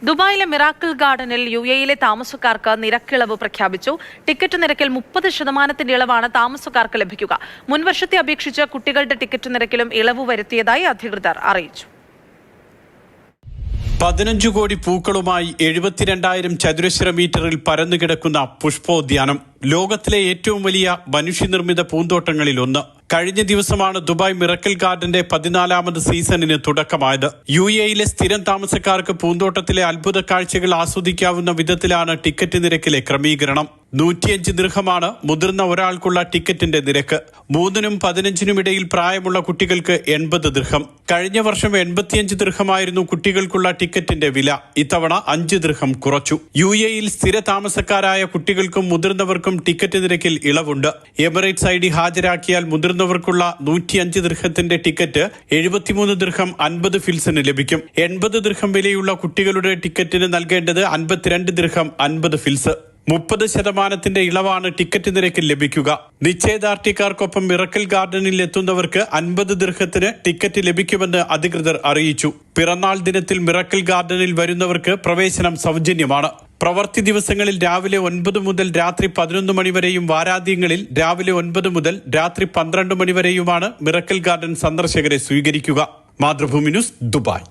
ദുബായിലെ മിറാക്കിൾ ഗാർഡനിൽ UAE-യിലെ താമസക്കാർക്ക് നിരക്കിളവ് പ്രഖ്യാപിച്ചു. ടിക്കറ്റ് നിരക്കിൽ 30% ഇളവാണ് താമസക്കാർക്ക് ലഭിക്കുക. മുൻവർഷത്തെ അപേക്ഷിച്ച് കുട്ടികളുടെ ടിക്കറ്റ് നിരക്കിലും ഇളവ് വരുത്തിയതായി അധികൃതർ അറിയിച്ചു. 15 കോടി പൂക്കളുമായി 72,000 ചതുരശ്ര മീറ്ററിൽ പരന്നുകിടക്കുന്ന പുഷ്പോദ്യാനം ലോകത്തിലെ ഏറ്റവും വലിയ മനുഷ്യനിർമ്മിത പൂന്തോട്ടങ്ങളിൽ ഒന്ന്. കഴിഞ്ഞ ദിവസമാണ് ദുബായ് മിറക്കിൾ ഗാർഡന്റെ 14ാമത് സീസണിന് തുടക്കമായത്. UAE-യിലെ സ്ഥിരം താമസക്കാർക്ക് പൂന്തോട്ടത്തിലെ അത്ഭുത കാഴ്ചകൾ ആസ്വദിക്കാവുന്ന വിധത്തിലാണ് ടിക്കറ്റ് നിരക്കിലെ ക്രമീകരണം. 105 ദിർഹമാണ് മുതിർന്ന ഒരാൾക്കുള്ള ടിക്കറ്റിന്റെ നിരക്ക്. 3-നും 15-നും ഇടയിൽ പ്രായമുള്ള കുട്ടികൾക്ക് 80 ദിർഹം. കഴിഞ്ഞ വർഷം 85 ദിർഹമായിരുന്നു കുട്ടികൾക്കുള്ള ടിക്കറ്റിന്റെ വില. ഇത്തവണ 5 ദിർഹം കുറച്ചു. UAE-യിൽ സ്ഥിര താമസക്കാരായ കുട്ടികൾക്കും മുതിർന്നവർക്കും ടിക്കറ്റ് നിരക്കിൽ ഇളവുണ്ട്. എമിറേറ്റ്സ് ID ഹാജരാക്കിയാൽ മുതിർന്നവർക്കുള്ള 105 ദിർഹത്തിന്റെ ടിക്കറ്റ് 73 ദിർഹം 50 ഫിൽസിന് ലഭിക്കും. 80 ദിർഹം വിലയുള്ള കുട്ടികളുടെ ടിക്കറ്റിന് നൽകേണ്ടത് 52 ദിർഹം 50 ഫിൽസ്. 30% ഇളവാണ് ടിക്കറ്റ് നിരക്കിൽ ലഭിക്കുക. നിശ്ചയദാർഢ്യക്കാർക്കൊപ്പം മിറക്കിൾ ഗാർഡനിൽ എത്തുന്നവർക്ക് 50 ദിർഹത്തിന് ടിക്കറ്റ് ലഭിക്കുമെന്ന് അധികൃതർ അറിയിച്ചു. പിറന്നാൾ ദിനത്തിൽ മിറക്കിൾ ഗാർഡനിൽ വരുന്നവർക്ക് പ്രവേശനം സൗജന്യമാണ്. പ്രവൃത്തി ദിവസങ്ങളിൽ രാവിലെ 9 മുതൽ രാത്രി 11 മണിവരെയും വാരാന്ത്യങ്ങളിൽ രാവിലെ 9 മുതൽ രാത്രി 12 മണിവരെയുമാണ് മിറക്കിൾ ഗാർഡൻ സന്ദർശകരെ സ്വീകരിക്കുക. Mathrubhumi news, Dubai.